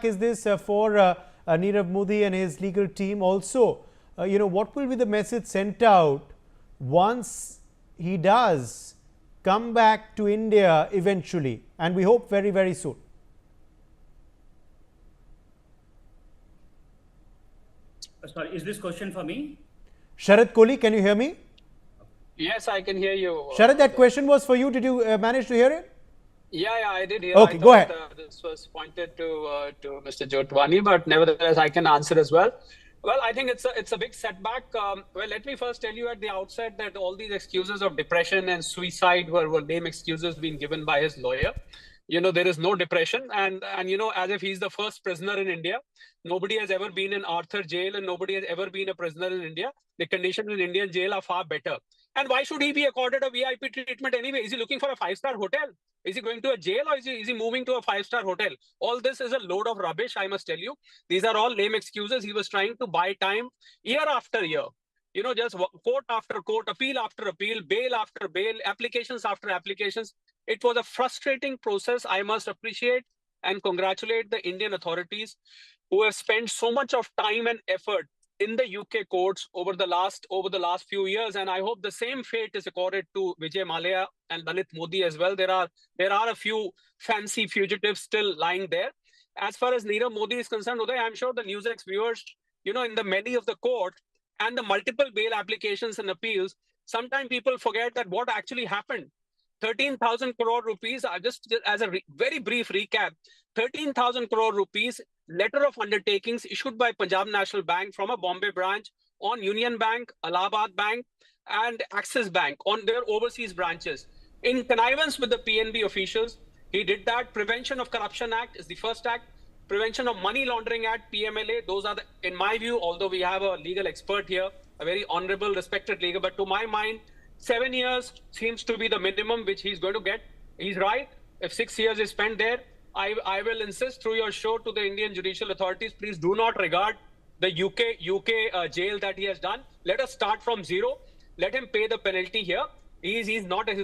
is this for Nirav Modi and his legal team? Also, what will be the message sent out once he does come back to India eventually, and we hope very, very soon? Sorry, is this question for me? Sharad Kohli, can you hear me? Yes, I can hear you. Sharad, that question was for you. Did you manage to hear it? Yeah, I did hear. Okay, go ahead. This was pointed to Mr. Jotwani, but nevertheless, I can answer as well. Well, I think it's a big setback. Well, let me first tell you at the outset that all these excuses of depression and suicide were lame excuses being given by his lawyer. There is no depression, and as if he's the first prisoner in India. Nobody has ever been in Arthur jail, and nobody has ever been a prisoner in India. The conditions in Indian jail are far better. And why should he be accorded a VIP treatment anyway? Is he looking for a 5-star hotel? Is he going to a jail, or is he moving to a 5-star hotel? All this is a load of rubbish, I must tell you. These are all lame excuses. He was trying to buy time year after year. Just court after court, appeal after appeal, bail after bail, applications after applications. It was a frustrating process. I must appreciate and congratulate the Indian authorities who have spent so much of time and effort in the UK courts over the last few years, and I hope the same fate is accorded to Vijay Mallya and Lalit Modi as well. There are a few fancy fugitives still lying there. As far as Nirav Modi is concerned, Uday, I'm sure the NewsX viewers, in the many of the court and the multiple bail applications and appeals, sometimes people forget that what actually happened. 13,000 crore rupees, just as a very brief recap, 13,000 crore rupees letter of undertakings issued by Punjab National Bank from a Bombay branch on Union Bank, Allahabad Bank, and Axis Bank on their overseas branches. In connivance with the PNB officials, he did that. Prevention of Corruption Act is the first act. Prevention of Money Laundering Act, PMLA, those are in my view, although we have a legal expert here, a very honorable, respected legal, but to my mind, 7 years seems to be the minimum which he's going to get. He's right. If 6 years is spent there, I will insist through your show to the Indian judicial authorities, please do not regard the UK jail that he has done. Let us start from zero. Let him pay the penalty here. His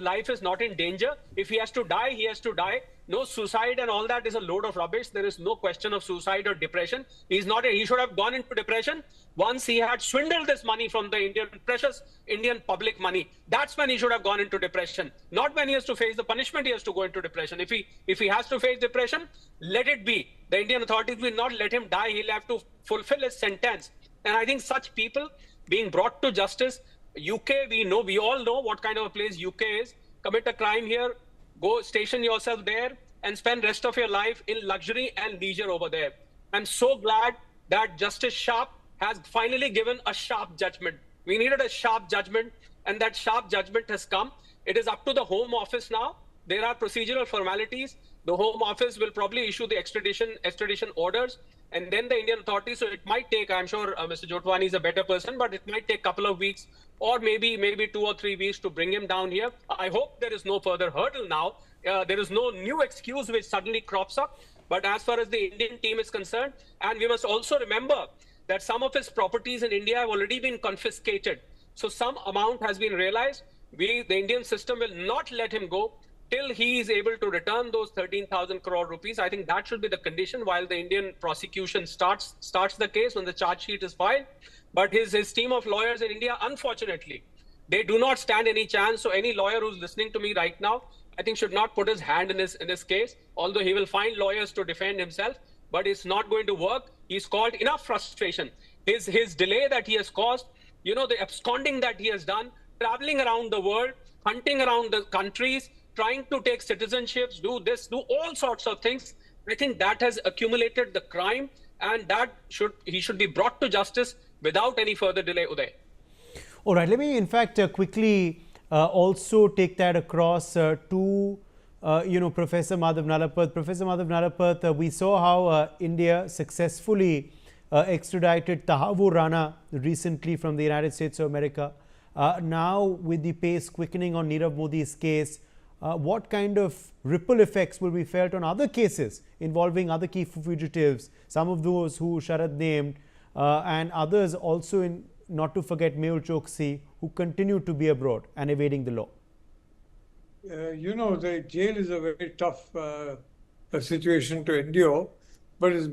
life is not in danger. If he has to die, he has to die. No suicide and all that is a load of rubbish. There is no question of suicide or depression. He should have gone into depression once he had swindled this money from the precious Indian public money. That's when he should have gone into depression. Not when he has to face the punishment, he has to go into depression. If he has to face depression, let it be. The Indian authorities will not let him die. He'll have to fulfill his sentence. And I think such people being brought to justice, UK, we all know what kind of a place UK is. Commit a crime here, go station yourself there and spend rest of your life in luxury and leisure over there. I'm so glad that Justice Sharp has finally given a sharp judgment. We needed a sharp judgment, and that sharp judgment has come. It is up to the Home Office now. There are procedural formalities. The Home Office will probably issue the extradition orders, and then the Indian authorities. So it might take, I'm sure Mr. Jotwani is a better person, but it might take a couple of weeks or maybe 2 or 3 weeks to bring him down here. I hope there is no further hurdle now. There is no new excuse which suddenly crops up. But as far as the Indian team is concerned, and we must also remember that some of his properties in India have already been confiscated. So some amount has been realized. The Indian system will not let him go till he is able to return those 13,000 crore rupees. I think that should be the condition while the Indian prosecution starts the case when the charge sheet is filed. But his team of lawyers in India, unfortunately, they do not stand any chance. So any lawyer who's listening to me right now, I think should not put his hand in this case, although he will find lawyers to defend himself, but it's not going to work. He's caused enough frustration. His delay that he has caused, the absconding that he has done, traveling around the world, hunting around the countries, trying to take citizenships, do all sorts of things. I think that has accumulated the crime, and he should be brought to justice without any further delay, Uday. All right, let me in fact quickly also take that across to Professor Madhav Nalapath. Professor Madhav Nalapath, we saw how India successfully extradited Tahavur Rana recently from the United States of America. Now with the pace quickening on Nirav Modi's case, what kind of ripple effects will be felt on other cases involving other key fugitives, some of those who Sharad named, and others also, not to forget Mehul Choksi, who continue to be abroad and evading the law? The jail is a very tough situation to endure. but it's